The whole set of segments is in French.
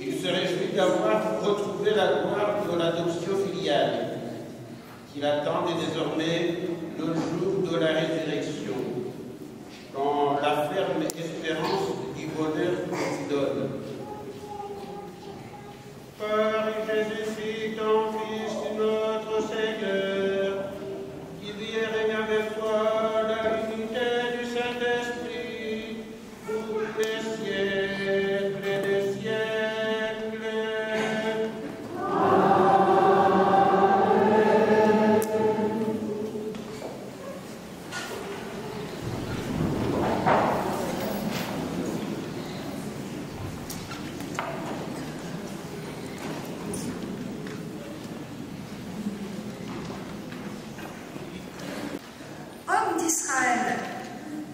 Il se réjouit d'avoir retrouvé la gloire de l'adoption filiale, qu'il attendait désormais le jour de la résurrection, dans la ferme espérance du bonheur qu'il donne. Par Jésus-Christ, ton Fils, notre Seigneur, qui vit et règne avec toi dans l'unité du Saint-Esprit, pour les siècles des siècles. D'Israël,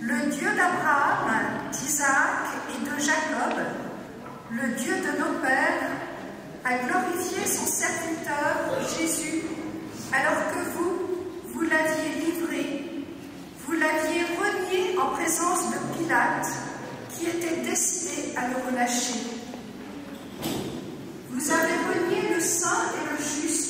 le Dieu d'Abraham, d'Isaac et de Jacob, le Dieu de nos pères, a glorifié son serviteur Jésus, alors que vous l'aviez livré, vous l'aviez renié en présence de Pilate, qui était décidé à le relâcher. Vous avez renié le saint et le juste.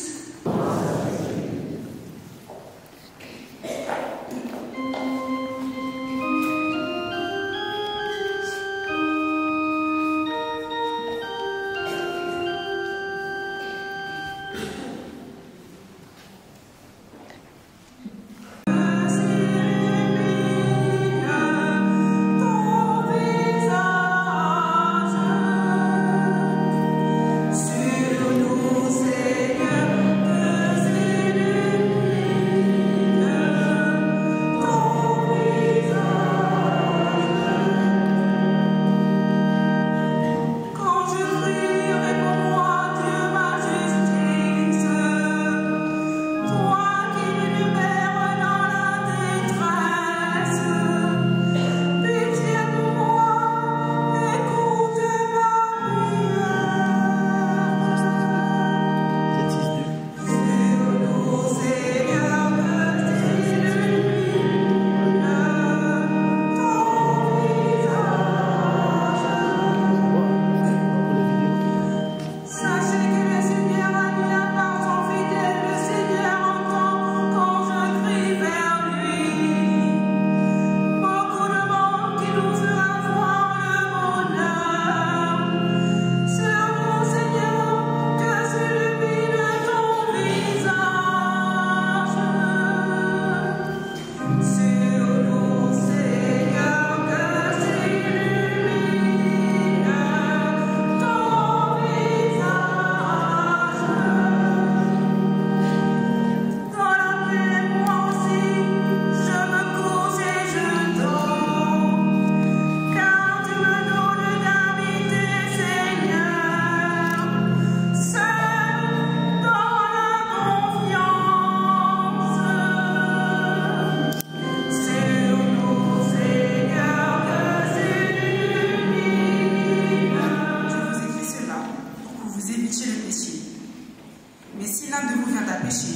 Mais si l'un de vous vient à pécher,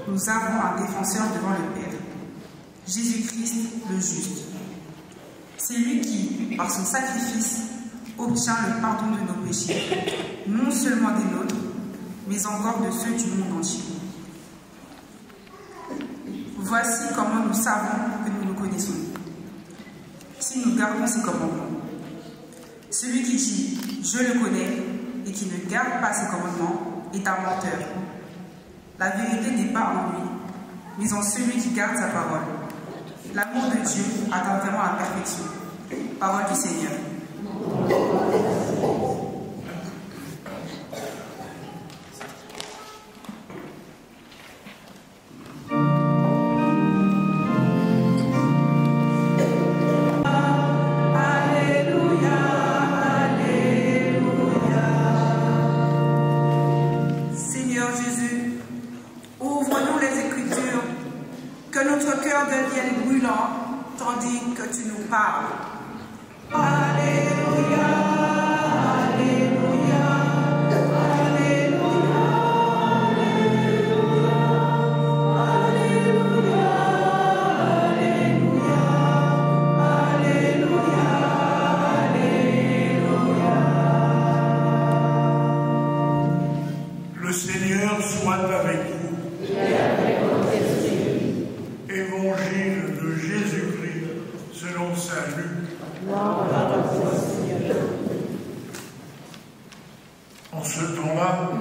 nous avons un défenseur devant le Père, Jésus-Christ le juste. C'est lui qui, par son sacrifice, obtient le pardon de nos péchés, non seulement des nôtres, mais encore de ceux du monde entier. Voici comment nous savons que nous le connaissons, si nous gardons ses commandements. Celui qui dit « je le connais » et qui ne garde pas ses commandements est un menteur. La vérité n'est pas en lui, mais en celui qui garde sa parole. L'amour de Dieu atteint vraiment la perfection. Parole du Seigneur. Que notre cœur devienne brûlant, tandis que tu nous parles. Alléluia. En ce temps-là,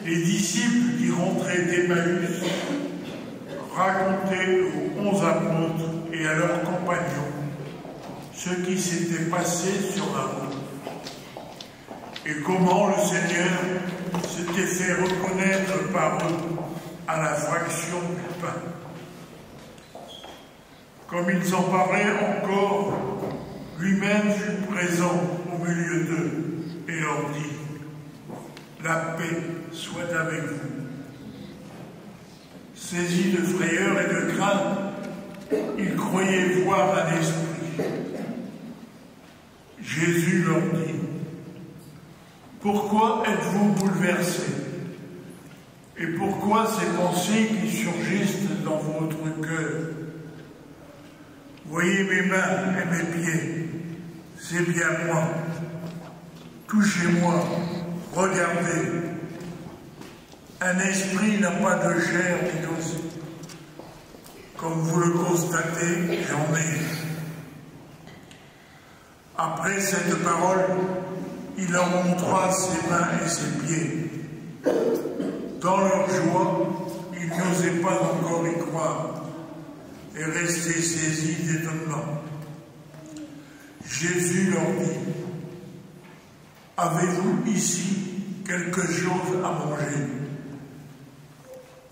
les disciples qui rentraient d'Emmaüs racontaient aux 11 apôtres et à leurs compagnons ce qui s'était passé sur la route et comment le Seigneur s'était fait reconnaître par eux à la fraction du pain. Comme ils en parlaient encore, lui-même fut présent au milieu d'eux et leur dit : la paix soit avec vous. Saisis de frayeur et de crainte, ils croyaient voir un esprit. Jésus leur dit : pourquoi êtes-vous bouleversés? Et pourquoi ces pensées qui surgissent dans votre cœur? Voyez mes mains et mes pieds, c'est bien moi. Touchez-moi, regardez. Un esprit n'a pas de chair ni d'os. Comme vous le constatez, j'en ai. Après cette parole, il leur montra ses mains et ses pieds. Dans leur joie, ils n'osaient pas encore y croire et restaient saisis d'étonnement. Jésus leur dit : avez-vous ici quelque chose à manger?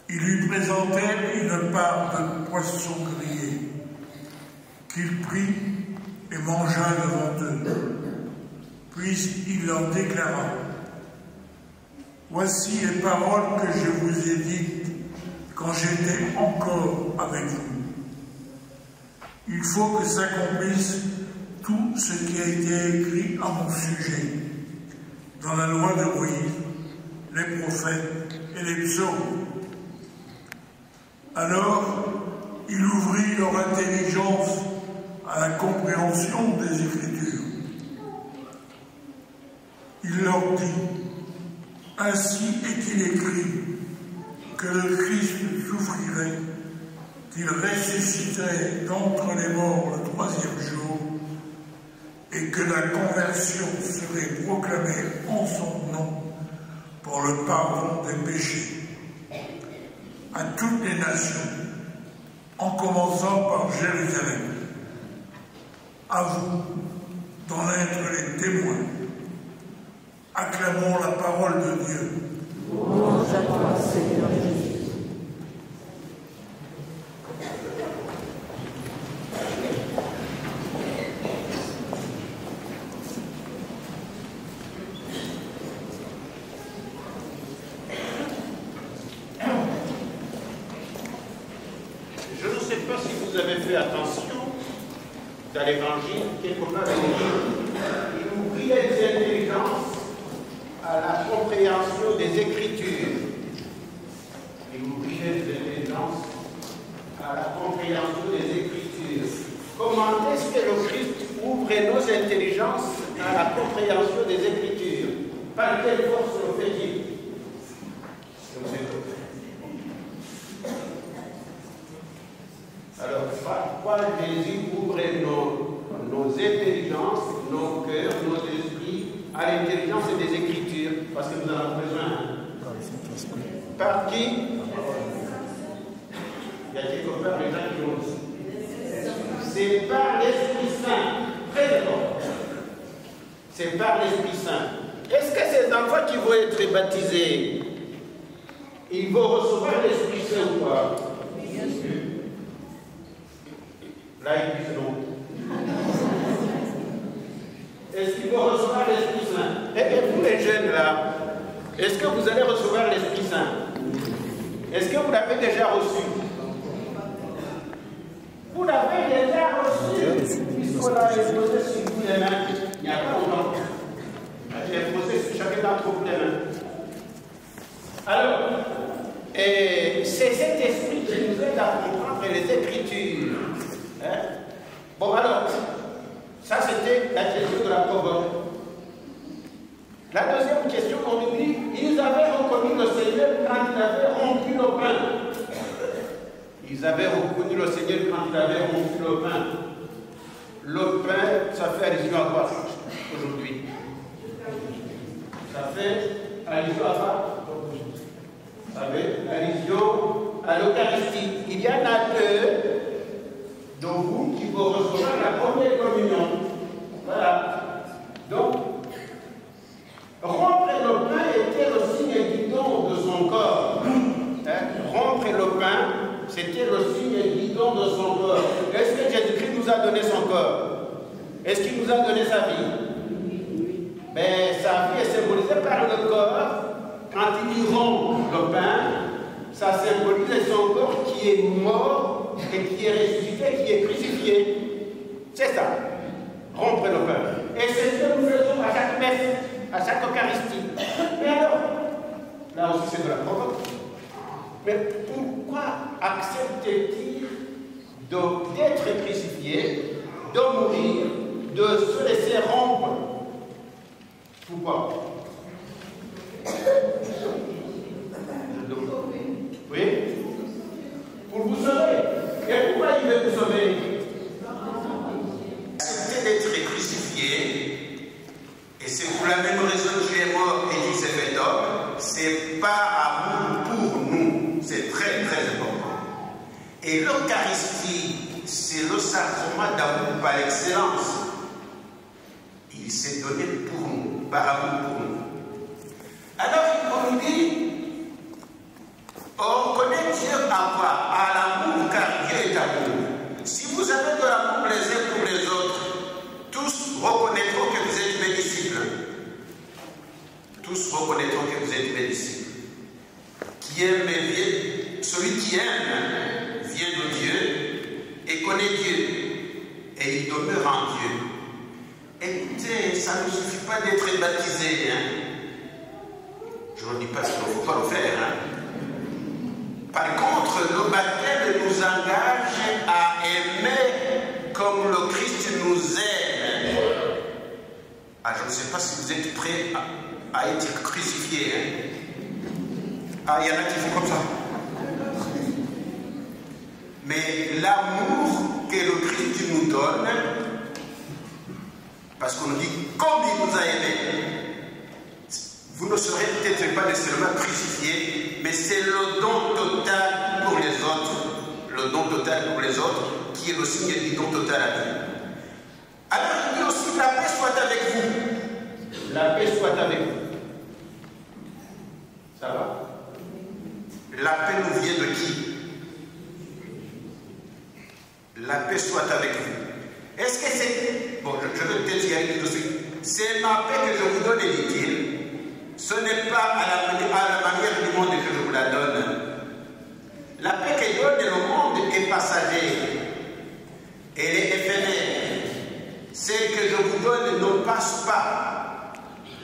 Ils lui présentèrent une part de poisson grillé, qu'il prit et mangea devant eux. Puis il leur déclara : voici les paroles que je vous ai dites quand j'étais encore avec vous. Il faut que s'accomplisse tout ce qui a été écrit à mon sujet dans la loi de Moïse, les prophètes et les psaumes. Alors, il ouvrit leur intelligence à la compréhension des Écritures. Il leur dit : ainsi est-il écrit que le Christ souffrirait, qu'il ressusciterait d'entre les morts le troisième jour, et que la conversion serait proclamée en son nom pour le pardon des péchés à toutes les nations, en commençant par Jérusalem. À vous d'en être les témoins. Acclamons la parole de Dieu. Louange à toi, Seigneur Jésus. Je ne sais pas si vous avez fait attention dans l'évangile, quelque part il ouvrit les intelligences à la compréhension des Écritures. Il ouvrit les intelligences à la compréhension des Écritures. Comment est-ce que le Christ ouvre nos intelligences à la compréhension des Écritures? Par quelle force le fait-il? Alors, pourquoi Jésus ouvre nos intelligences, nos cœurs, nos esprits à l'intelligence des Écritures? Parce que nous en avons besoin. Par qui? Il y a quelque part des gens qui l'ont dit. C'est par l'Esprit Saint. Très important. C'est par l'Esprit Saint. Est-ce que ces enfants qui vont être baptisés, ils vont recevoir l'Esprit Saint ou pas? Là, ils disent non. Est-ce qu'ils vont recevoir l'Esprit Saint? Et vous les jeunes là, est-ce que vous allez recevoir l'Esprit Saint? Est-ce que vous l'avez déjà reçu? Vous l'avez déjà reçu, puisqu'on a imposé sur vous les mains il n'y a pas longtemps. J'ai imposé sur chacun d'entre vous les mains. Alors, c'est cet esprit qui nous aide à comprendre les Écritures. Hein? Bon, alors, ça c'était la question de la pauvreté. La deuxième question, on nous dit, ils avaient reconnu le Seigneur quand il avait rompu le pain. Ils avaient reconnu le Seigneur quand il avait rompu le pain. Le pain, ça fait allusion à quoi aujourd'hui? Ça fait allusion à ça. Ça fait allusion à l'Eucharistie. Il y en a deux d'entre vous qui vont recevoir la première communion. Voilà. Donc, rompre le pain était le signe guidon de son corps. Rompre le pain, c'était le signe guidon de son corps. Est-ce que Jésus-Christ nous a donné son corps? Est-ce qu'il nous a donné sa vie? Mais sa vie est symbolisée par le corps. Quand il rompt le pain, ça symbolise son corps qui est mort et qui est ressuscité, qui est crucifié. C'est ça, rompre le pain. Et c'est ce que nous faisons à chaque messe, à chaque Eucharistie. Mais alors, là aussi c'est de la provocation. Mais pourquoi accepte-t-il d'être crucifié, de mourir, de se laisser rompre? Pourquoi? Oui? Pour vous sauver. Et pourquoi il veut vous sauver? Accepter d'être crucifié, et c'est pour la même raison qu'il est mort et qu'il s'est fait homme, c'est par amour pour nous. C'est très très important. Et l'Eucharistie, c'est le sacrement d'amour par excellence. Il s'est donné pour nous, par amour pour nous. Alors il nous dit, on connaît Dieu à quoi? À l'amour, car Dieu est amour. Si vous avez de l'amour les uns pour les autres, tous reconnaîtront que vous êtes mes disciples. Tous reconnaîtront que vous êtes mes disciples. Celui qui aime vient de Dieu et connaît Dieu, et il demeure en Dieu. Écoutez, ça ne suffit pas d'être baptisé. Je ne dis pas qu'il ne faut pas le faire. Par contre, le baptême nous engage à aimer comme le Christ nous aime. Ah, je ne sais pas si vous êtes prêts à être crucifiés. Ah, il y en a qui font comme ça. Mais l'amour que le Christ nous donne, parce qu'on nous dit comme il nous a aimés, vous ne serez peut-être pas nécessairement crucifiés, mais c'est le don total pour les autres. Le don total pour les autres, qui est le signe du don total à Dieu. Alors il dit aussi, la paix soit avec vous. La paix soit avec vous. Ça va? La paix nous vient de qui? La paix soit avec vous. Est-ce que c'est... Bon, je vais peut-être y aller tout de suite. C'est ma paix que je vous donne, dit-il. Ce n'est pas à la manière du monde que je vous la donne. La paix que donne le monde est passagère. Elle est éphémère. Celle que je vous donne ne passe pas.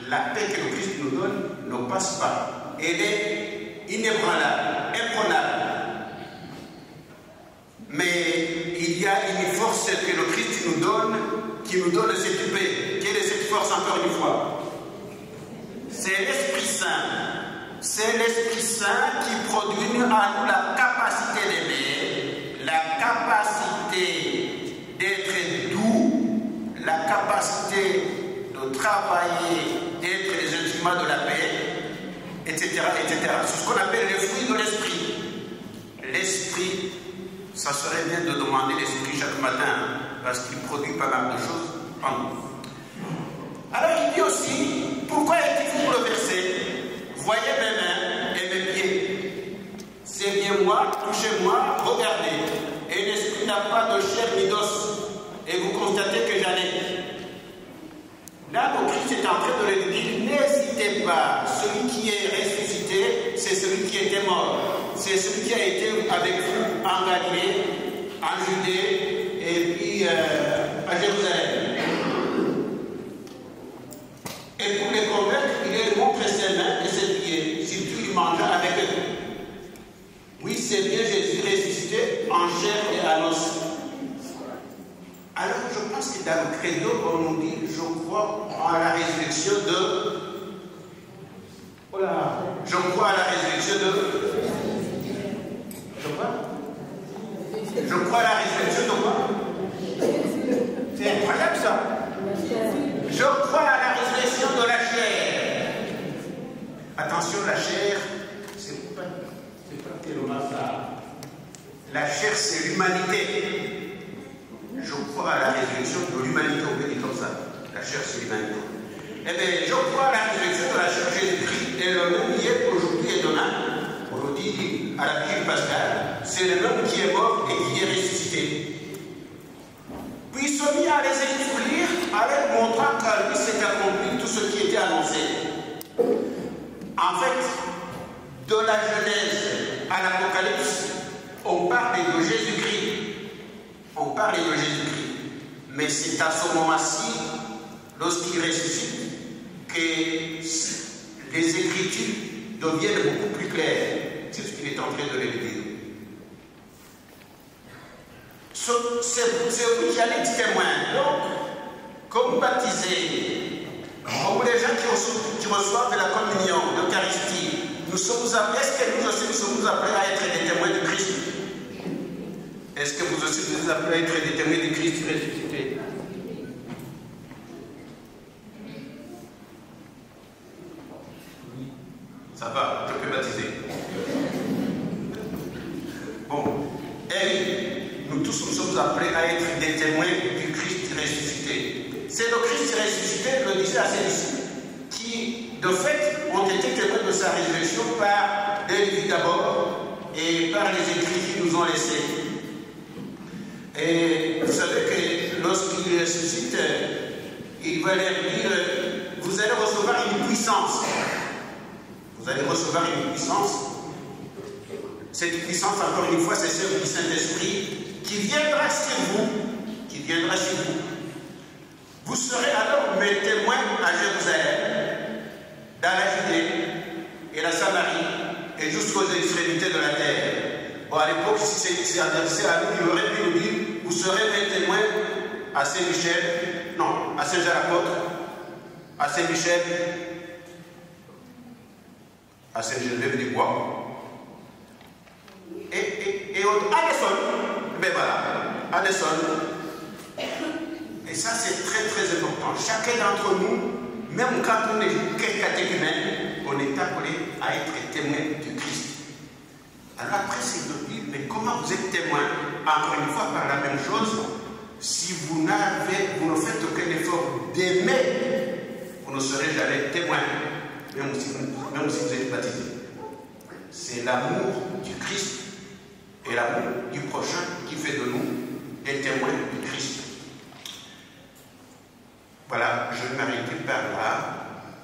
La paix que le Christ nous donne ne passe pas. Elle est inébranlable, imprenable. Mais il y a une force que le Christ nous donne, qui nous donne cette paix. Quelle est cette force encore une fois? C'est l'Esprit Saint. C'est l'Esprit Saint qui produit en nous la capacité d'aimer, la capacité d'être doux, la capacité de travailler, d'être les instruments de la paix, etc., etc. C'est ce qu'on appelle le fruit de l'Esprit. L'Esprit, ça serait bien de demander l'Esprit chaque matin, parce qu'il produit pas mal de choses en nous. Alors il dit aussi, pourquoi est-il bouleversé? Voyez mes mains et mes pieds. C'est bien moi, touchez-moi, regardez. Et l'esprit n'a pas de chair ni d'os. Et vous constatez que j'en ai. Là, le Christ est en train de le dire, n'hésitez pas. Celui qui est ressuscité, c'est celui qui était mort. C'est celui qui a été avec vous en Galilée, en Judée, et puis à Jérusalem. Et pour les convaincre, il leur montre ses mains et ses pieds, surtout il mangea avec eux. Oui, c'est bien Jésus ressuscité en chair et en os. Alors je pense que dans le credo, on nous dit, je crois en la résurrection de... Voilà. Je crois à la résurrection de... Je crois à la résurrection de quoi? C'est incroyable ça. Je crois à la résurrection de la chair. l'humanité. Je crois à la résurrection de l'humanité, on peut dire comme ça. La chair, c'est l'humanité. Eh bien, je crois à la résurrection de la chair Jésus-Christ et le même hier, aujourd'hui et demain. On le dit à la vigile pascale, c'est le même qui est mort et qui est ressuscité. Puis il se mit à les expliquer, à leur montrant qu'à lui s'est accompli tout ce qui était annoncé. En fait, de la Genèse à l'Apocalypse, on parle de Jésus-Christ. On parle de Jésus-Christ. Mais c'est à ce moment-ci, lorsqu'il ressuscite, que les Écritures deviennent beaucoup plus claires. C'est ce qu'il est en train de les dire. C'est vous qui allez être témoin. Donc, comme baptisés, comme les gens qui reçoivent de la communion, de l'Eucharistie, nous sommes appelés, est-ce que nous aussi nous sommes appelés à être des témoins de Christ? Est-ce que vous aussi vous êtes appelés à être des témoins de Christ ressuscité? Ça va, je peux baptiser. Bon, et oui, nous tous nous sommes appelés à être des témoins du Christ ressuscité. C'est le Christ ressuscité, le disait à ses disciples, qui, de fait, ont été témoins de sa résurrection par des livres d'abord et par les écrits qu'ils nous ont laissés. Et vous savez que lorsqu'il ressuscite, il va leur dire, vous allez recevoir une puissance. Vous allez recevoir une puissance. Cette puissance, encore une fois, c'est celle du Saint-Esprit qui viendra sur vous. Qui viendra sur vous. Vous serez alors mes témoins à Jérusalem, dans la Judée et la Samarie, et jusqu'aux extrémités de la terre. Bon, à l'époque, si c'est adressé à nous, il aurait pu nous dire, vous serez mes témoins à Saint-Michel, non, à Saint-Jean-l'Apôtre, à Saint-Michel, à Saint-Geneviève-des-Bois. Et à Desson, ben voilà, à Desson. Et ça, c'est très très important. Chacun d'entre nous, même quand on est catéchumène, on est appelé à être témoin du Christ. Alors après, c'est de dire, mais comment vous êtes témoin? Encore une fois, par la même chose, si vous ne faites aucun effort d'aimer, vous ne serez jamais témoin, même si vous êtes baptisé. C'est l'amour du Christ et l'amour du prochain qui fait de nous des témoins du Christ. Voilà, je vais m'arrêter par là.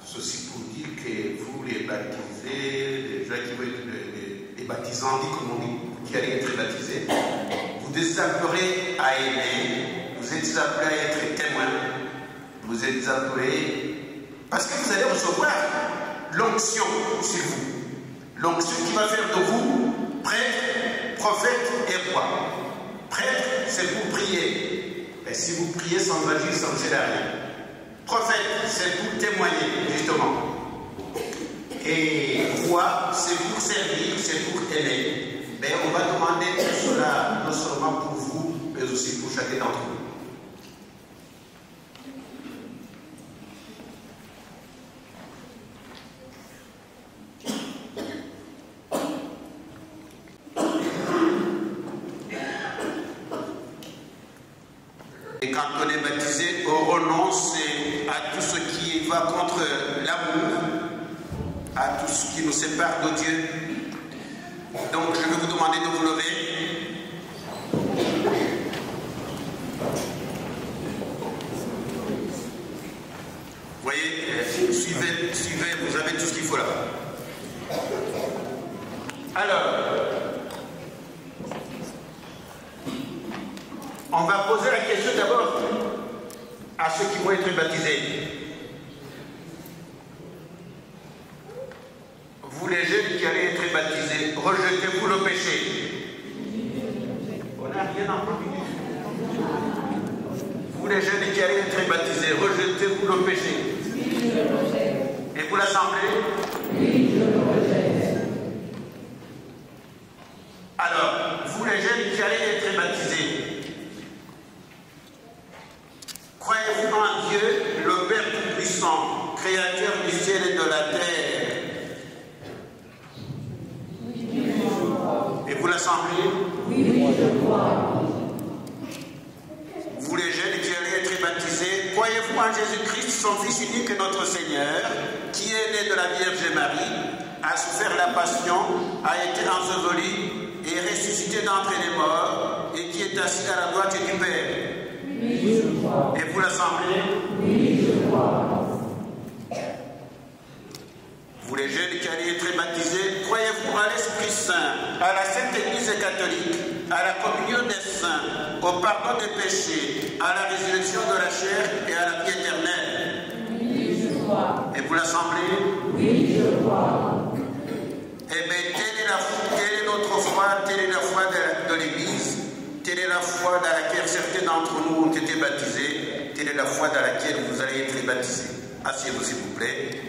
Ceci pour dire que vous, les baptisés, les gens qui veulent les baptisants, comme on dit, qui allez être baptisés, vous êtes appelés à aimer, vous êtes appelés à être témoins, vous êtes appelés, parce que vous allez recevoir l'onction sur vous. L'onction qui va faire de vous prêtre, prophète et roi. Prêtre, c'est pour prier. Et si vous priez sans agir, ça ne sert à rien. Prophète, c'est pour témoigner, justement. Et roi, c'est pour servir, c'est pour aimer. Mais on va demander tout cela, non seulement pour vous, mais aussi pour chacun d'entre vous. Et quand on est baptisé, on renonce à tout ce qui va contre l'amour, à tout ce qui nous sépare de Dieu. Donc je vais vous demander de vous lever. Vous voyez, suivez, vous avez tout ce qu'il faut là. Alors, on va poser la question d'abord à ceux qui vont être baptisés. Vous les jeunes qui allez être baptisés, rejetez-vous le péché. On n'a rien en premier. Vous les jeunes qui allez être baptisés, rejetez-vous le péché. Et vous l'assemblée? Oui, je le rejette. Alors, vous les jeunes qui allez être baptisés, croyez-vous en Dieu, le Père Tout-Puissant, Créateur du ciel et de la terre? Et vous l'Assemblée? Oui, je crois. Vous les jeunes qui allez être baptisés, croyez-vous en Jésus-Christ, son Fils unique, notre Seigneur, qui est né de la Vierge Marie, a souffert la passion, a été enseveli et ressuscité d'entre les morts, et qui est assis à la droite du Père? Oui, je crois. Et vous l'Assemblée? Oui, je crois. Vous les jeunes qui allez être baptisés, croyez-vous à l'Esprit Saint, à la Sainte Église catholique, à la communion des saints, au pardon des péchés, à la résurrection de la chair et à la vie éternelle? Oui, je crois. Et vous l'Assemblée? Oui, je crois. Eh bien, telle est notre foi, telle est la foi de l'Église, telle est la foi dans laquelle certains d'entre nous ont été baptisés, telle est la foi dans laquelle vous allez être baptisés. Asseyez-vous s'il vous plaît.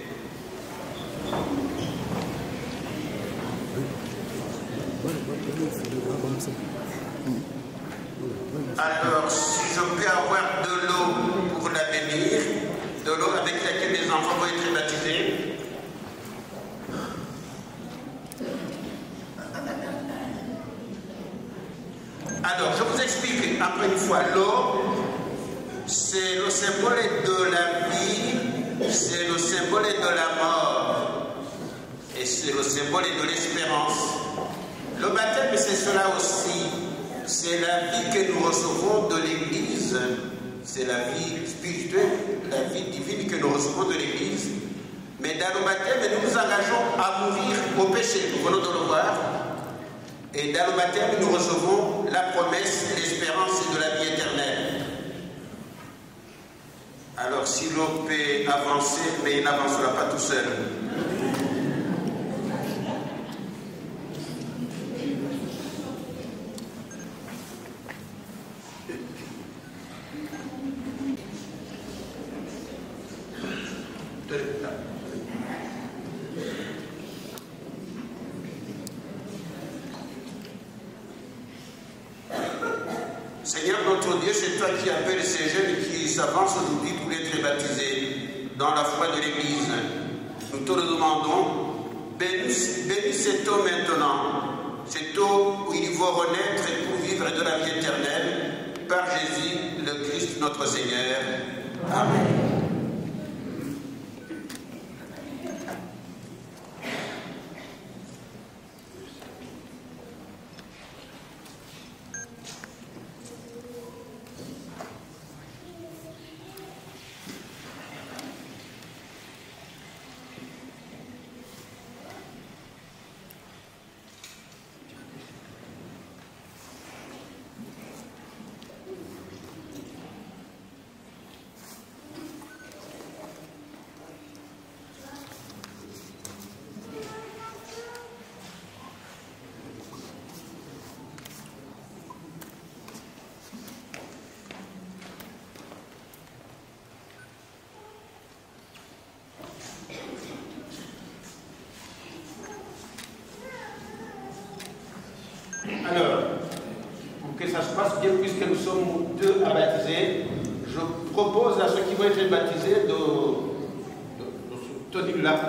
Alors, si je peux avoir de l'eau pour l'avenir, de l'eau avec laquelle les enfants vont être baptisés. Alors, je vous explique encore une fois. L'eau, c'est le symbole de la vie, c'est le symbole de la mort, et c'est le symbole de l'espérance. Le baptême, c'est cela aussi. C'est la vie que nous recevons de l'Église. C'est la vie spirituelle, la vie divine que nous recevons de l'Église. Mais dans le baptême, nous nous engageons à mourir au péché. Nous venons de le voir. Et dans le baptême, nous recevons la promesse, l'espérance de la vie éternelle. Alors, si l'on peut avancer, mais il n'avancera pas tout seul. Seigneur notre Dieu, c'est toi qui appelles ces jeunes qui s'avancent aujourd'hui pour être baptisés dans la foi de l'Église. Nous te le demandons, bénis cette eau maintenant, cette eau où ils vont renaître pour vivre de la vie éternelle, par Jésus, le Christ notre Seigneur. Amen. Alors, pour que ça se passe bien, puisque nous sommes deux à baptiser, je propose à ceux qui vont être baptisés de se tenir là,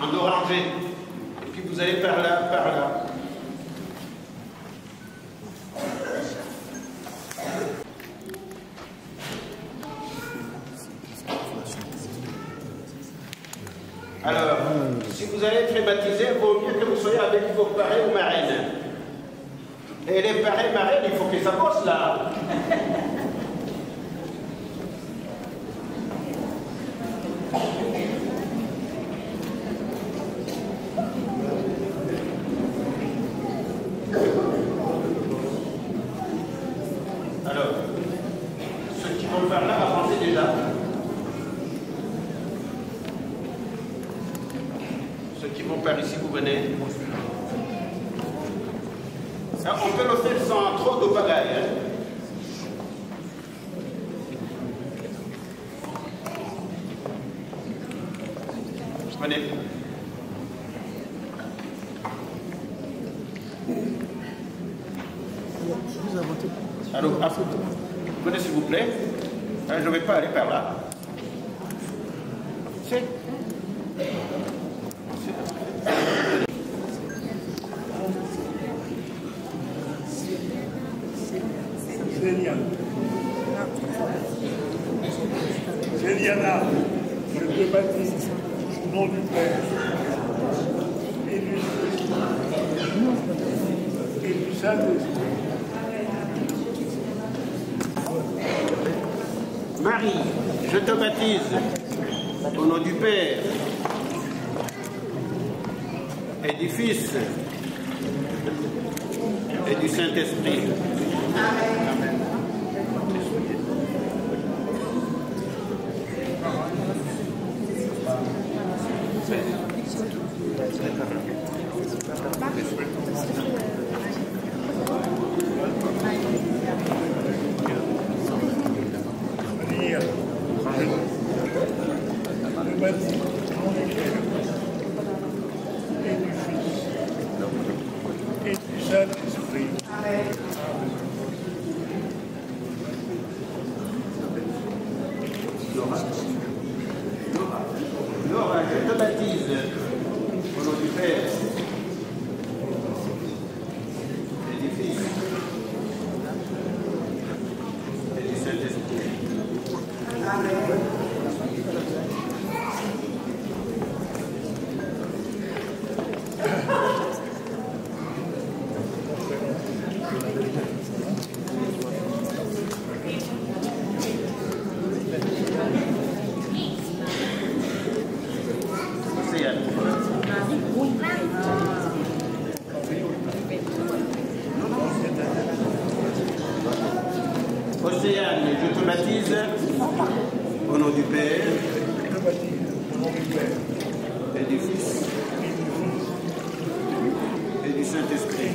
en orangé. Et puis vous allez par là, par là. Alors, si vous allez être baptisés, il vaut mieux que vous soyez avec vos parrains ou marraines. Et les parrains marraines, il faut que ça bosse là. Alors, ceux qui vont faire là, avancez déjà. Ceux qui vont par ici, vous venez. On peut le faire sans trop de bagaille. Venez. Alors, venez s'il vous plaît. Je ne vais pas aller par là. C'est. Diana, je te baptise au nom du Père et du Fils et du Saint-Esprit. Marie, je te baptise au nom du Père et du Fils et du Saint-Esprit. Amen. Laura, je te baptise au nom du Père et du Fils et du Saint-Esprit. Amen. Océane, je te baptise au nom du Père et du Fils et du Saint-Esprit.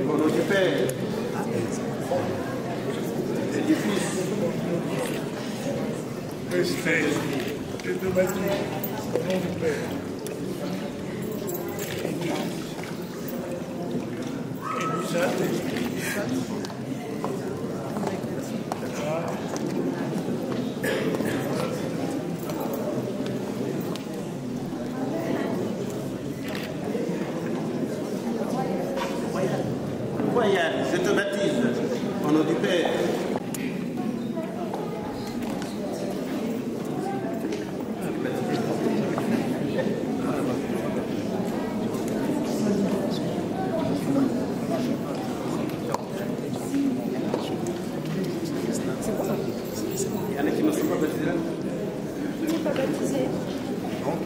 Au nom du Père et du Fils. Esther, je te baptise au nom du Père et du Fils et du Saint-Esprit. Voyage, je te baptise au nom du Père Il y en a qui ne sont pas baptisés là? Qui n'est pas baptisé? Non,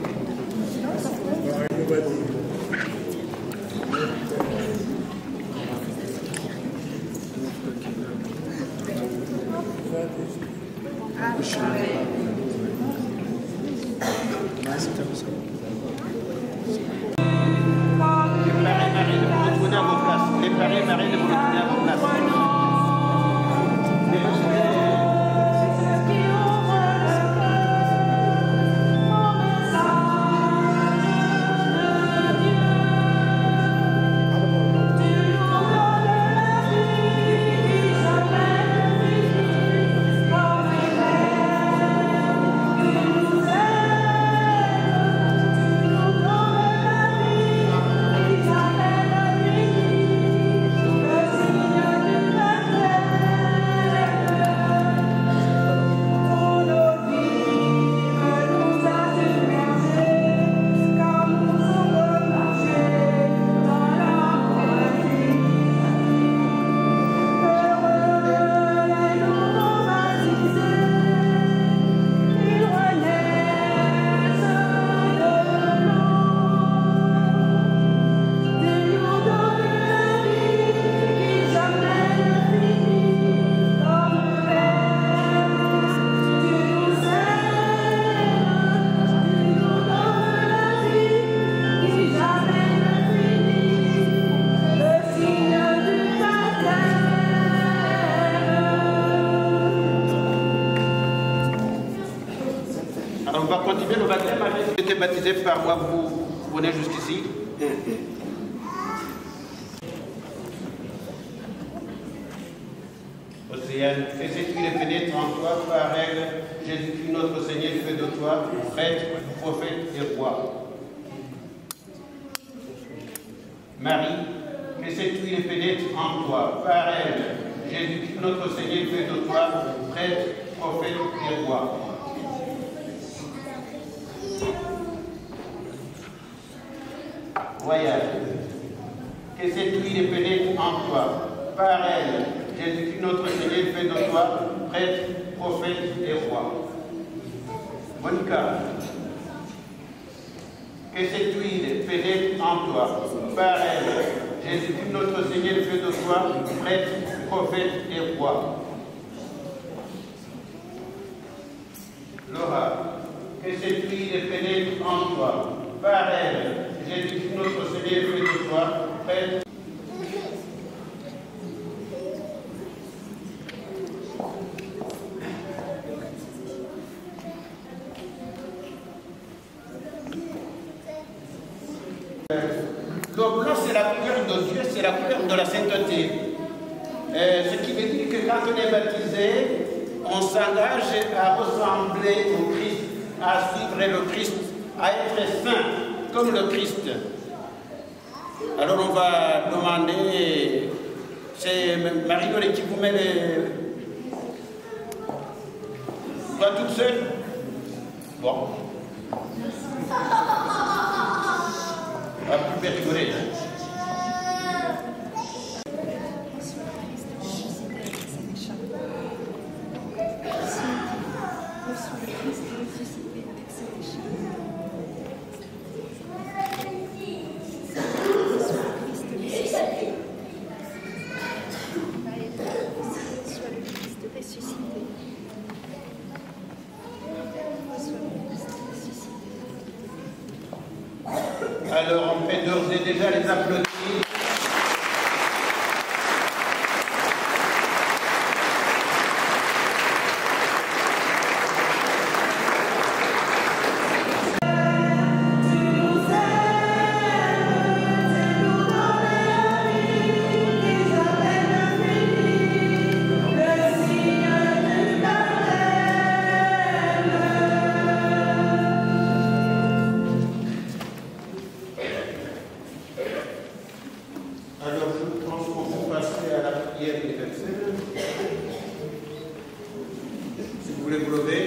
Préparez Marie de vous retourner à vos places. Alors on va continuer le baptême avec qui était baptisé par moi, vous venez jusqu'ici. Océane, que cette huile pénètre en toi, par elle, Jésus-Christ notre Seigneur fait de toi prêtre, prophète et roi. Marie, que cette huile pénètre en toi, par elle, Jésus-Christ notre Seigneur fait de toi prêtre, prophète et roi. Voyage, que cette huile pénètre en toi, par elle, Jésus-Christ notre Seigneur fait de toi prêtre, prophète et roi. Monica, que cette huile pénètre en toi, par elle, Jésus-Christ notre Seigneur fait de toi prêtre, prophète et roi. Laura, que cette huile pénètre en toi, par elle, Jésus-Christ notre Seigneur fait de toi prêtre. Le blanc, c'est la couleur de Dieu, c'est la couleur de la sainteté. Ce qui veut dire que quand on est baptisé, on s'engage à ressembler au Christ, à suivre le Christ, à être saint comme le Christ. Alors on va demander, c'est Marie-Laure qui vous met les... Toi toute seule? Bon. Ah, plus rigoler. Alors on fait d'ores et déjà les applaudissements. Alors je pense qu'on peut passer à la prière universelle. Si vous voulez vous lever.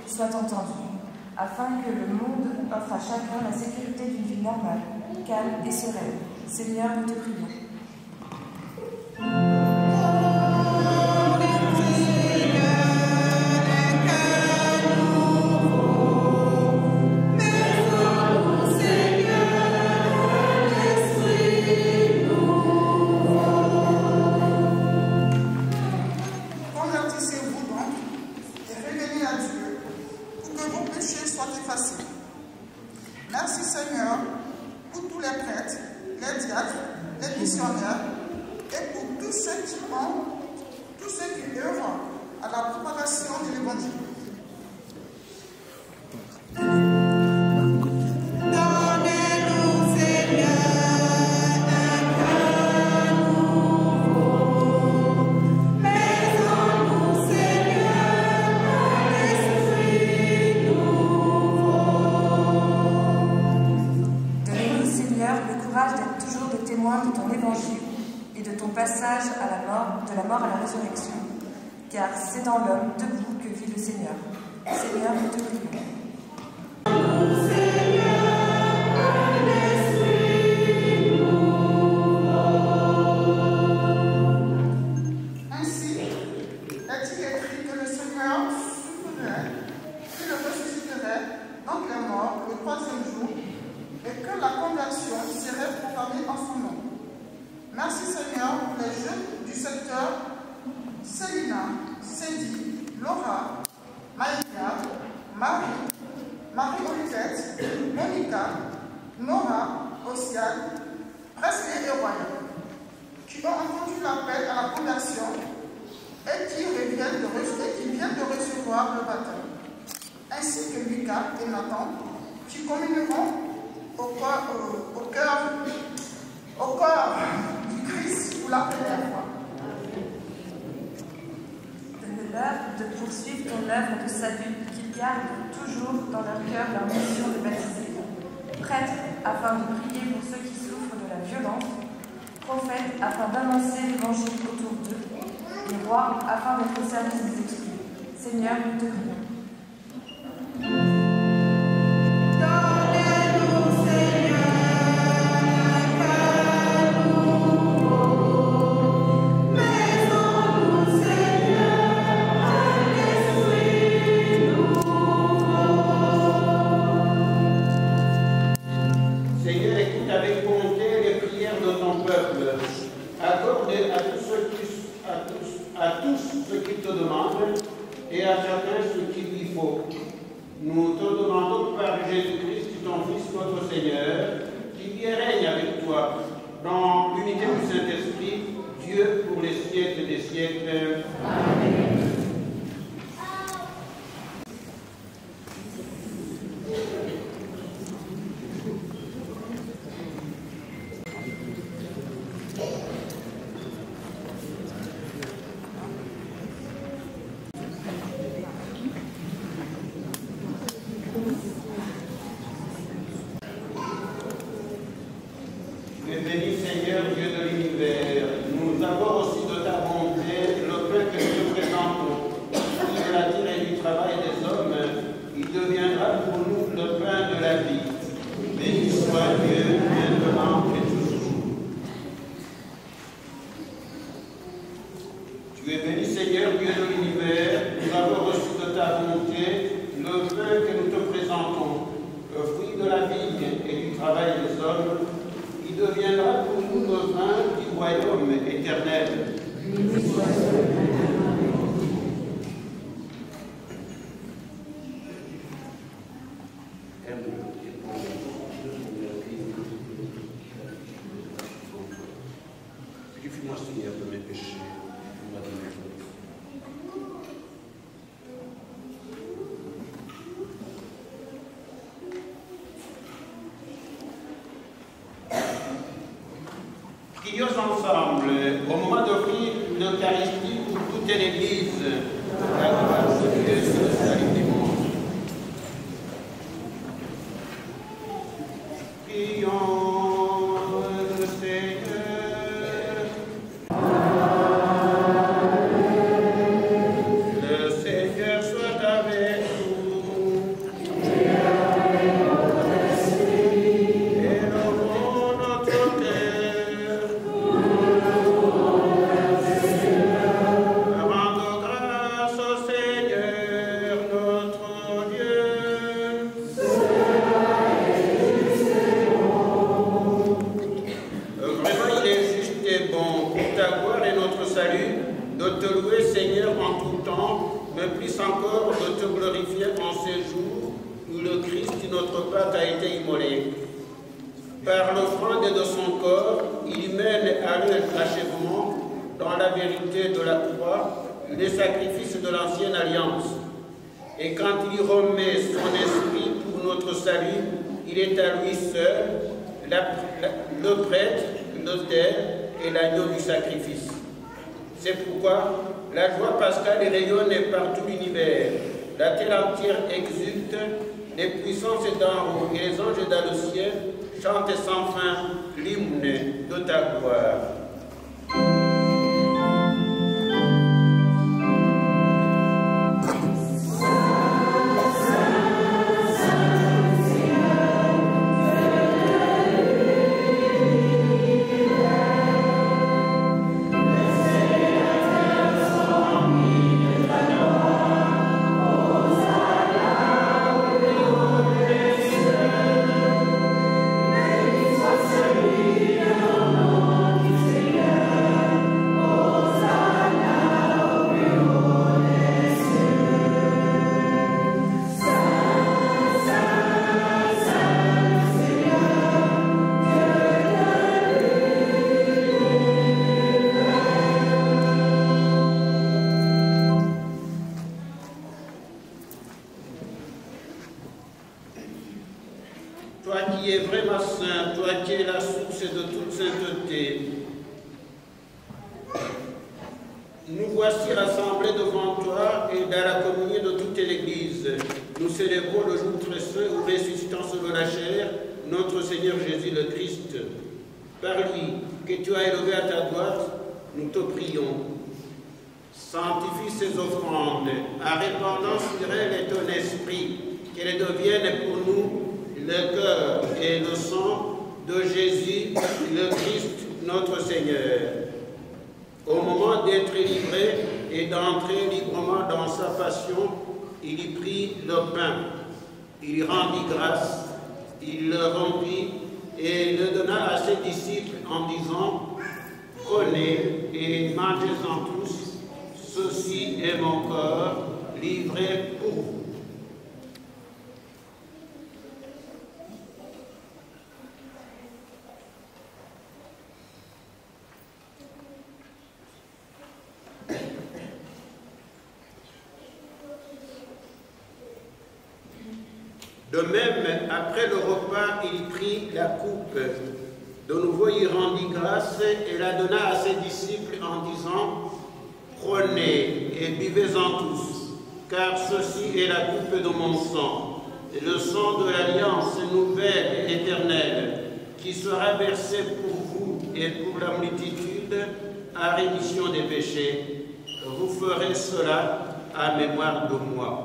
Soit entendu, afin que le monde offre à chacun la sécurité d'une vie normale, calme et sereine. Seigneur, nous te prions. Seigneur pour tous les prêtres, les diacres, les missionnaires et pour tous ceux qui œuvrent à la propagation de l'Évangile. De ton évangile et de ton passage à la mort, de la mort à la résurrection, car c'est dans l'homme debout que vit le Seigneur. Seigneur, nous te prions. Ainsi est-il écrit que le Seigneur souffrirait, qu'il ressusciterait donc les morts le troisième jour, et que la conversion serait proclamée en son nom. Merci Seigneur pour les jeunes du secteur Célina, Cédie, Laura, Maïka, Marie-Olivette, Monica, Nora, Ossiane, Presley et Royal, qui ont entendu l'appel à la conversion et qui viennent de recevoir le baptême, ainsi que Mika et Nathan, qui communeront au corps du Christ pour la première fois. Donne-leur de poursuivre ton œuvre de salut, qu'ils gardent toujours dans leur cœur leur mission de baptiser, prêtres afin de prier pour ceux qui souffrent de la violence, prophètes afin d'annoncer l'évangile autour d'eux, et rois afin d'être au service des exclus. Seigneur, nous te prions. À tous ce qu'il te demande et à chacun ce qu'il lui faut. Nous te demandons par Jésus-Christ, ton Fils, notre Seigneur, qui vit et règne avec toi dans l'unité du Saint-Esprit, Dieu pour les siècles des siècles. Amen. Béni Seigneur, Dieu de l'univers, nous avons aussi de ta bonté le pain que nous te présentons. De la terre et du travail des hommes, il deviendra pour nous le pain de la vie. Béni soit Dieu, maintenant et toujours. Tu es béni Seigneur, Dieu de l'univers, nous avons reçu de ta bonté le pain que nous te présentons, le fruit de la vie et du travail des hommes, qui deviendra pour nous le vin du royaume éternel. Purifie-moi, Seigneur, de mes péchés. Prions ensemble, au moment d'offrir l'Eucharistie pour toute l'Église, la grâce de Dieu sur le salut du monde. Prions le Seigneur. Le Seigneur soit avec vous. Élevons notre cœur. Rendons grâce au Seigneur notre Dieu. Vraiment, il est juste et bon pour ta gloire et notre salut de te louer, Seigneur, en tout temps, mais plus encore de te glorifier en ces jours où le Christ, notre Pâque, a été immolé. Par l'offrande de son corps, il mène à l'achèvement, dans la vérité de la croix, les sacrifices de l'ancienne alliance. Et quand il remet son esprit pour notre salut, il est à lui seul le prêtre, l'autel et l'agneau du sacrifice. C'est pourquoi la joie pascale rayonne par tout l'univers. La terre entière exulte, les puissances d'en haut et les anges dans le ciel chantent sans fin l'hymne de ta gloire. Toi qui es vraiment saint, toi qui es la source de toute sainteté, nous voici rassemblés devant toi et dans la communion de toute l'Église. Nous célébrons le jour très saint où ressuscitant selon la chair notre Seigneur Jésus le Christ. Par lui, que tu as élevé à ta droite, nous te prions. Sanctifie ces offrandes, en répandant sur elles ton esprit, qu'elles deviennent pour nous le cœur et le sang de Jésus, le Christ, notre Seigneur. Au moment d'être livré et d'entrer librement dans sa passion, il y prit le pain, il y rendit grâce, il le rompit et le donna à ses disciples en disant « Prenez et mangez-en tous, ceci est mon corps livré pour vous. » De même, après le repas, il prit la coupe. De nouveau, il rendit grâce et la donna à ses disciples en disant « Prenez et buvez-en tous, car ceci est la coupe de mon sang, et le sang de l'alliance nouvelle et éternelle, qui sera versé pour vous et pour la multitude à rémission des péchés. Vous ferez cela à mémoire de moi. »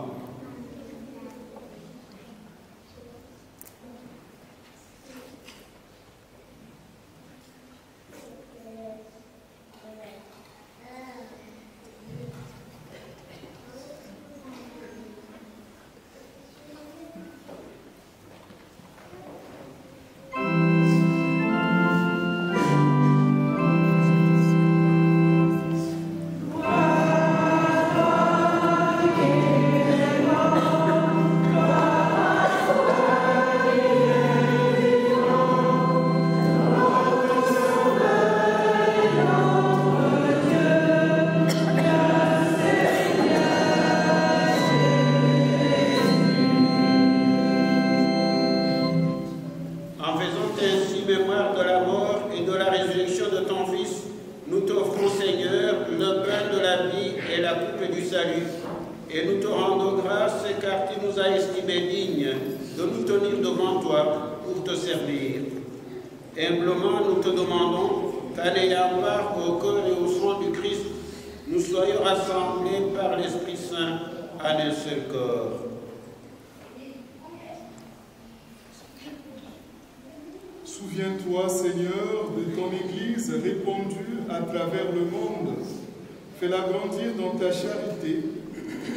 Et nous te rendons grâce car tu nous as estimés dignes de nous tenir devant toi pour te servir. Humblement, nous te demandons qu'en ayant part au corps et au sang du Christ, nous soyons rassemblés par l'Esprit Saint en un seul corps. Souviens-toi, Seigneur, de ton Église répandue à travers le monde. Fais-la grandir dans ta charité,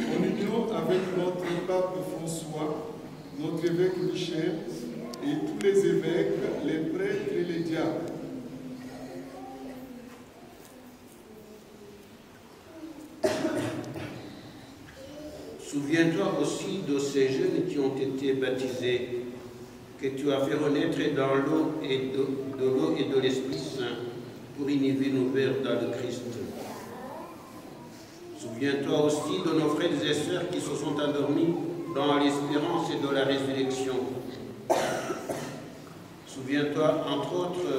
en union avec notre pape François, notre évêque Michel, et tous les évêques, les prêtres et les diacres. Souviens-toi aussi de ces jeunes qui ont été baptisés. que tu as fait renaître dans l'eau et de l'eau et de l'Esprit Saint pour une vie nouvelle dans le Christ. Souviens-toi aussi de nos frères et sœurs qui se sont endormis dans l'espérance et de la résurrection. Souviens-toi, entre autres,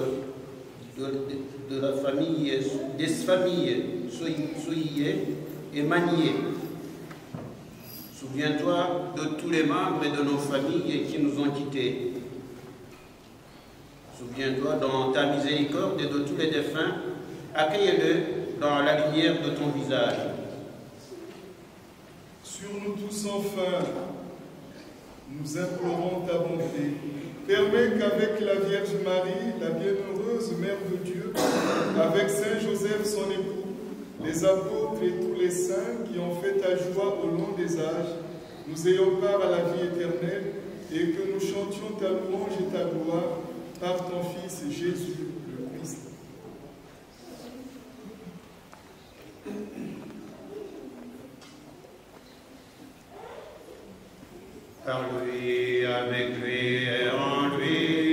de la famille, des familles souillées et maniées. Souviens-toi de tous les membres de nos familles qui nous ont quittés. Souviens-toi dans ta miséricorde de tous les défunts, accueille-le dans la lumière de ton visage. Sur nous tous enfin, nous implorons ta bonté. Permets qu'avec la Vierge Marie, la bienheureuse Mère de Dieu, avec Saint Joseph son époux, les apôtres et tous les saints qui ont fait ta joie au long des âges, nous ayons part à la vie éternelle et que nous chantions ta louange et ta gloire par ton Fils Jésus le Christ. Par lui, avec lui et en lui.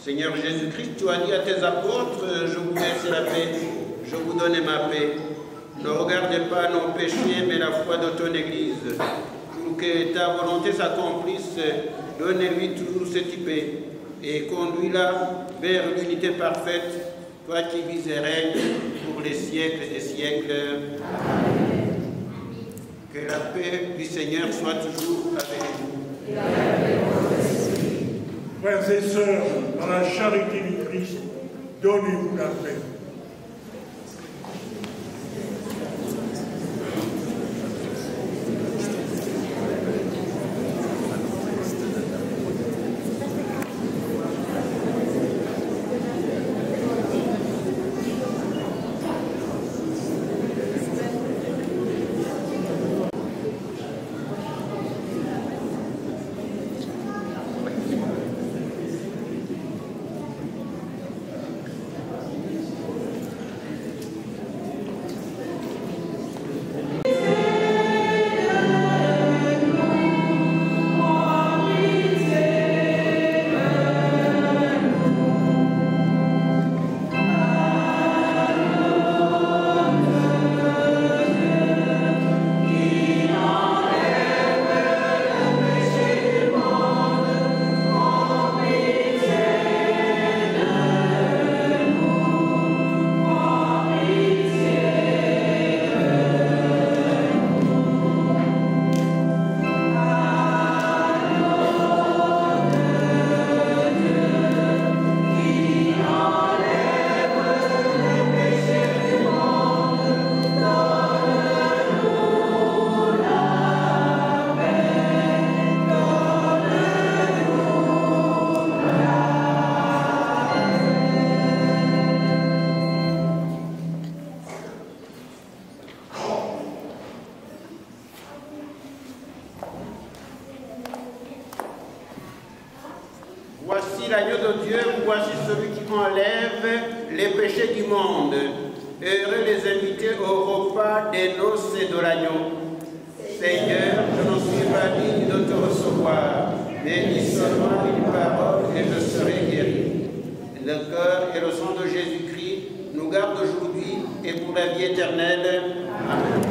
Seigneur Jésus-Christ, tu as dit à tes apôtres, je vous laisse la paix, je vous donne ma paix. Ne regardez pas nos péchés, mais la foi de ton Église. Pour que ta volonté s'accomplisse, donne-lui toujours cette paix et conduis-la vers l'unité parfaite, toi qui vis et règnes pour les siècles des siècles. Amen. Que la paix du Seigneur soit toujours avec vous. Frères et sœurs, dans la charité du Christ, donnez-vous la paix. Voici l'agneau de Dieu, voici celui qui enlève les péchés du monde. Heureux les invités au repas des noces de l'agneau. Seigneur, je n'en suis pas digne de te recevoir, mais dis seulement une parole et je serai guéri. Le cœur et le sang de Jésus-Christ nous gardent aujourd'hui et pour la vie éternelle. Amen.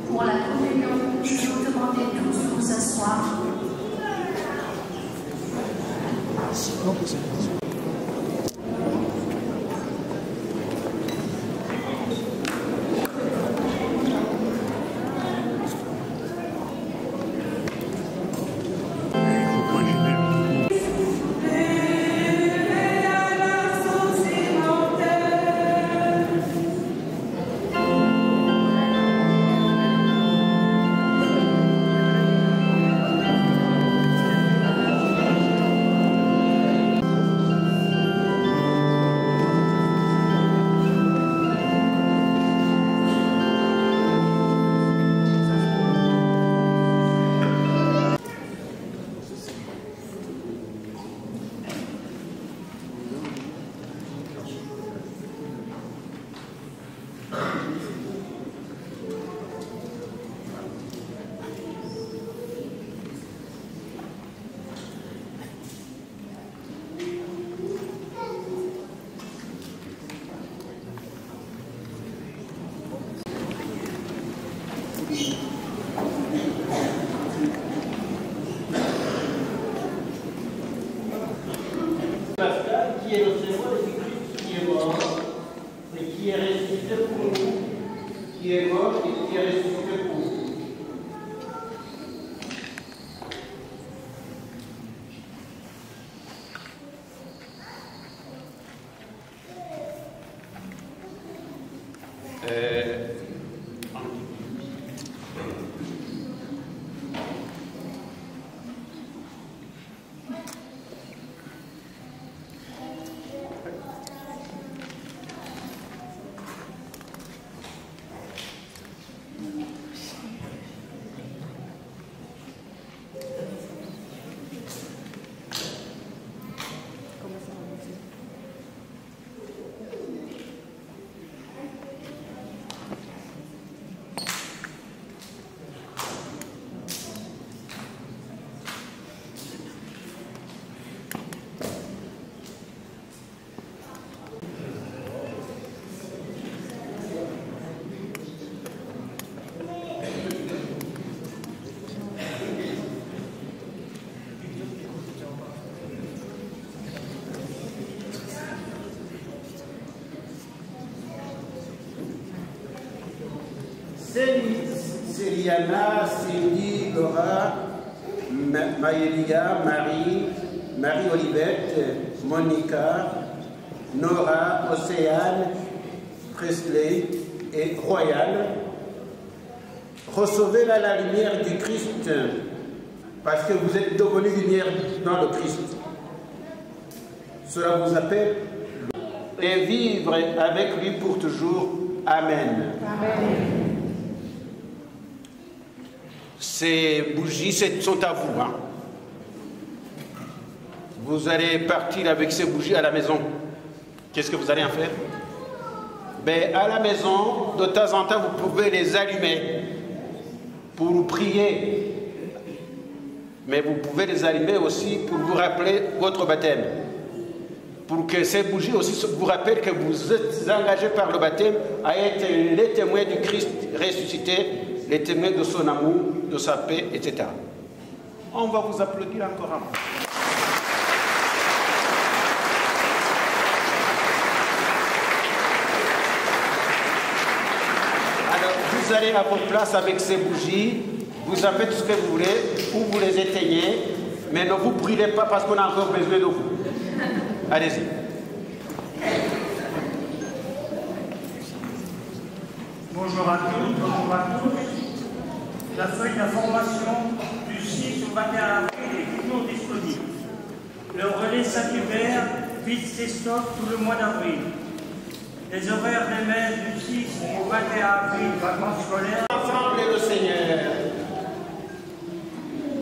Pour la communion, je vous demandais tous de vous asseoir. Qui est le symbole du Christ qui est mort et qui est ressuscité pour nous, qui est mort et qui est ressuscité pour nous. Céliana, Cindy, Laura, Maëlia, Marie-Olivette, Monica, Nora, Océane, Presley et Royal. Recevez là la lumière du Christ, parce que vous êtes devenus lumière dans le Christ. Cela vous appelle et vivre avec lui pour toujours. Amen. Amen. Ces bougies sont à vous. Hein. Vous allez partir avec ces bougies à la maison. qu'est-ce que vous allez en faire? Ben, à la maison, de temps en temps, vous pouvez les allumer pour prier. Mais vous pouvez les allumer aussi pour vous rappeler votre baptême. Pour que ces bougies aussi vous rappellent que vous êtes engagés par le baptême à être les témoins du Christ ressuscité, les témoins de son amour, de sa paix, etc. On va vous applaudir encore un peu. Alors, vous allez à vos places avec ces bougies, vous en faites ce que vous voulez, ou vous les éteignez, mais ne vous brûlez pas parce qu'on a encore besoin de vous. Allez-y. Bonjour à tous, bonjour à tous. La feuille d'information du 6 au 21 avril est toujours disponible. Le relais Saint-Hubert vide ses stocks tout le mois d'avril. Les horaires des messes du 6 au 21 avril, vacances scolaires. Ensemble le Seigneur,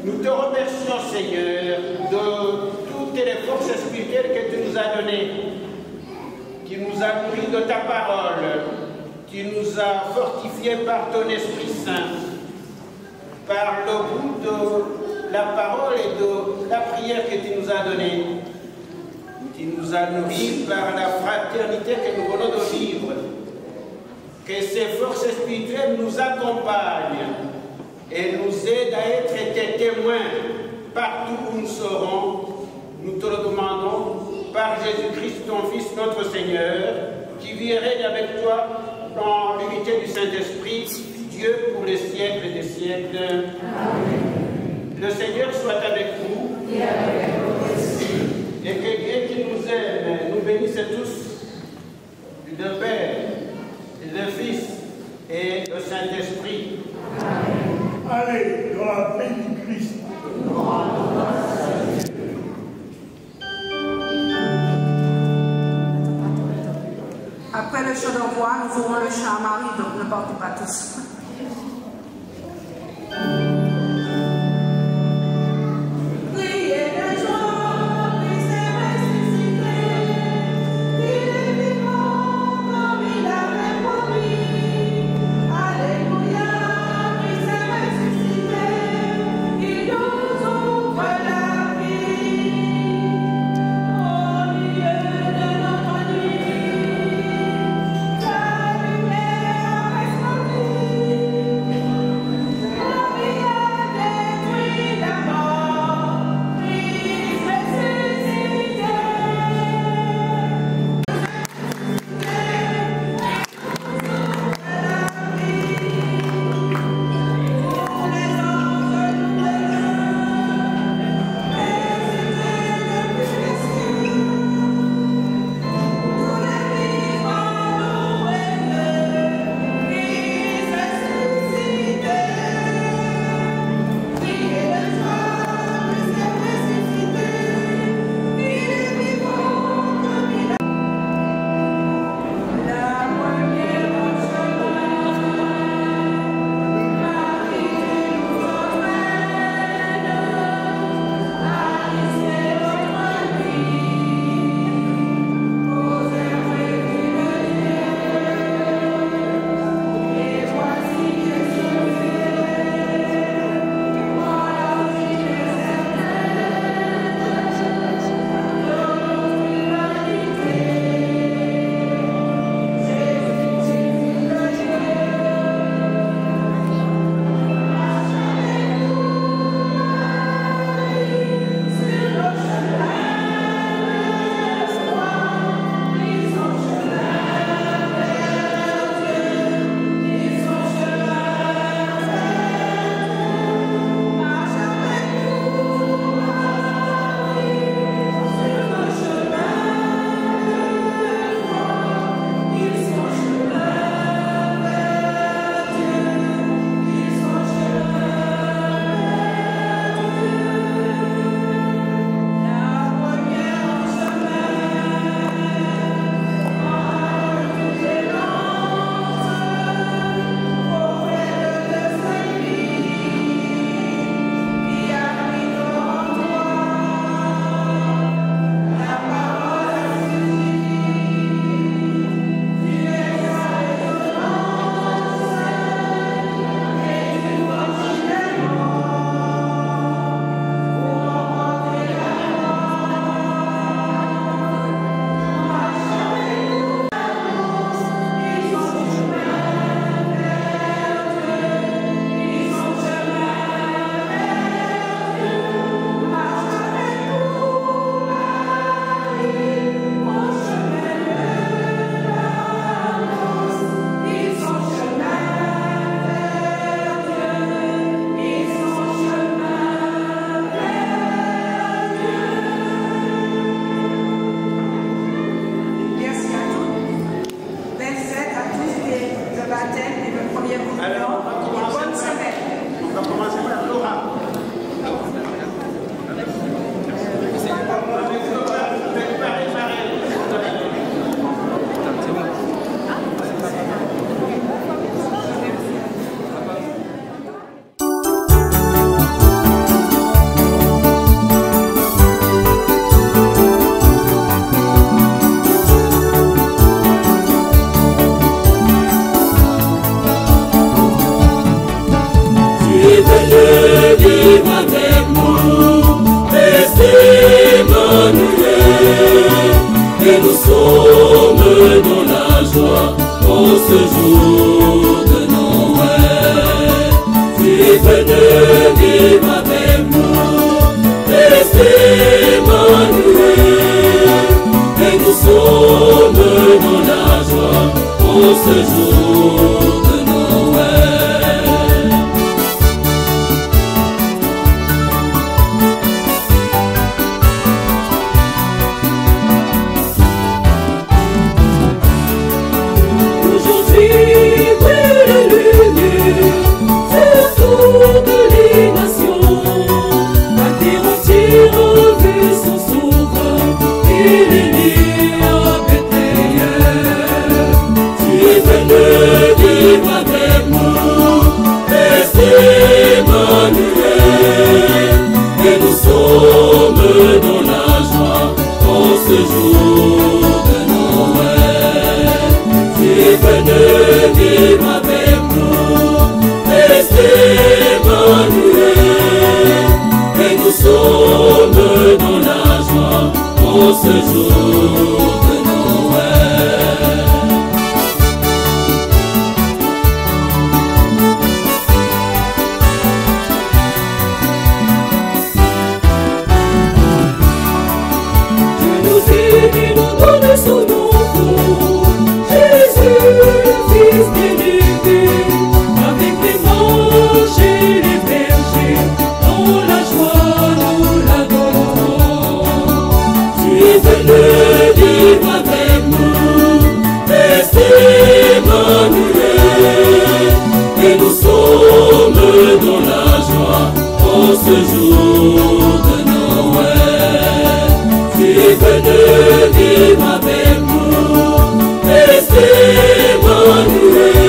nous te remercions, Seigneur, de toutes les forces spirituelles que tu nous as données, qui nous a nourris de ta parole, qui nous a fortifiés par ton Esprit Saint, par le goût de la parole et de la prière que tu nous as donnée. Tu nous as nourris par la fraternité que nous venons de vivre. Que ces forces spirituelles nous accompagnent et nous aident à être tes témoins partout où nous serons. Nous te le demandons par Jésus-Christ, ton Fils, notre Seigneur, qui vit et règne avec toi dans l'unité du Saint-Esprit, Dieu pour les siècles des siècles. Amen. Le Seigneur soit avec vous. Et que Dieu qui nous aime nous bénisse tous, le Père, le Fils et le Saint-Esprit. Allez, dans la paix du Christ. Après le chant d'envoi, nous ferons le chant à Marie, donc ne partez pas tous. Lumière resplandit. dans la joie en ce jour de Noël. Tu es venu vivre avec nous, restez Emmanuel. Et nous sommes dans la joie en ce jour de Noël. Dieu nous aime et nous donne son enfant, Jésus, Fils bien-aimé, avec les anges et les bergers, dans la joie nous l'adorons. Tu es venu vivre avec nous, restez Emmanuel, et nous sommes dans la joie en ce jour de Noël. Tu es venu vivre avec nous, restez Emmanuel,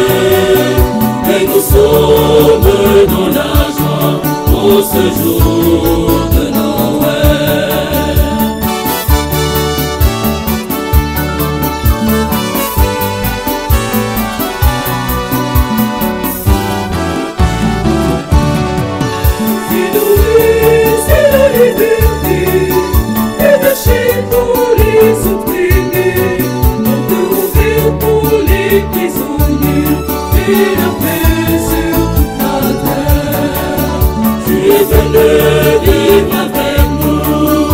et nous sommes dans la joie en ce jour de Noël. C'est la liberté, et le chien pour les opprimés, notre ouvert pour les prisonniers, et la paix sur toute la terre. Tu es venu vivre avec nous,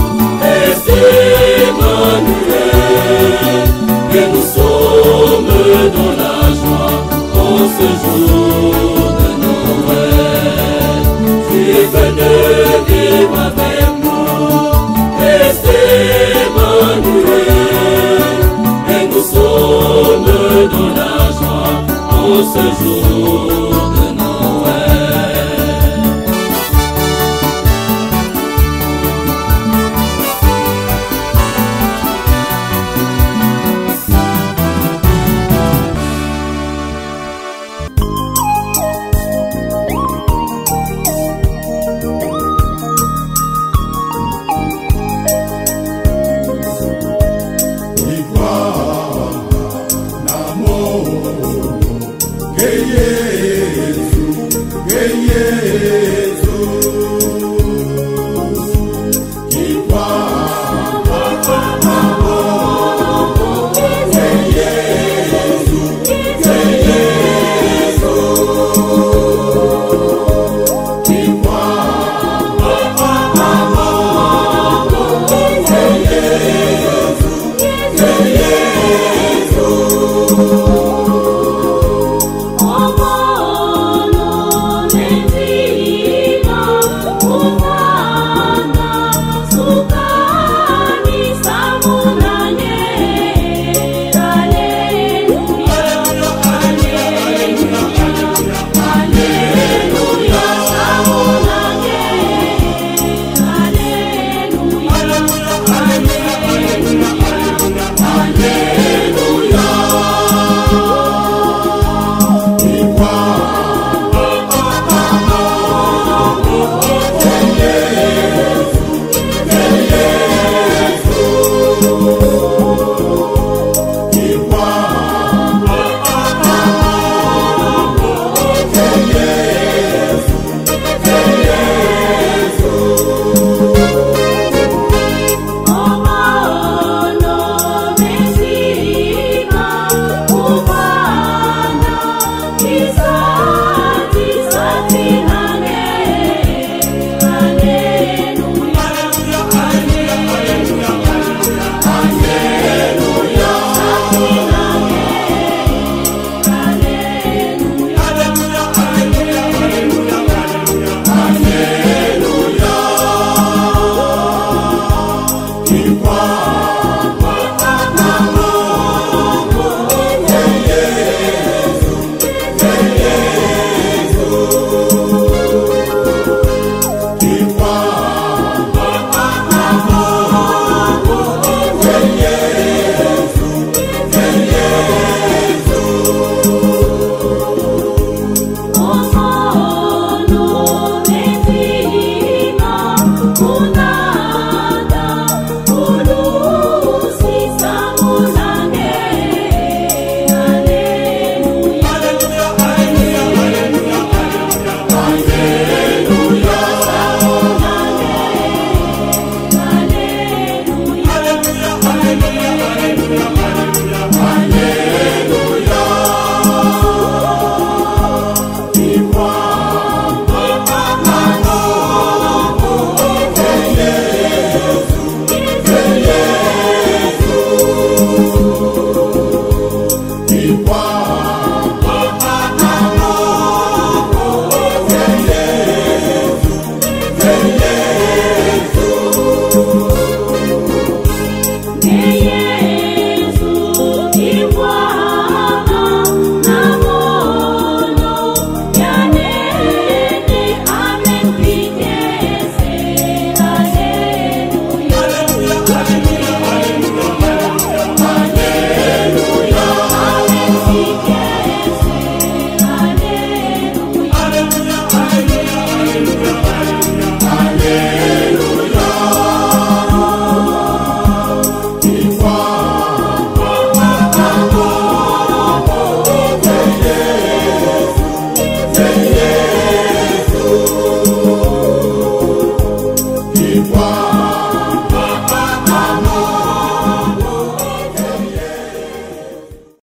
restez Emmanuel, et nous sommes dans la joie en ce jour de Noël. Tu es venu vivre avec nous, restez Emmanuel, et nous sommes dans la joie en ce jour de Noël.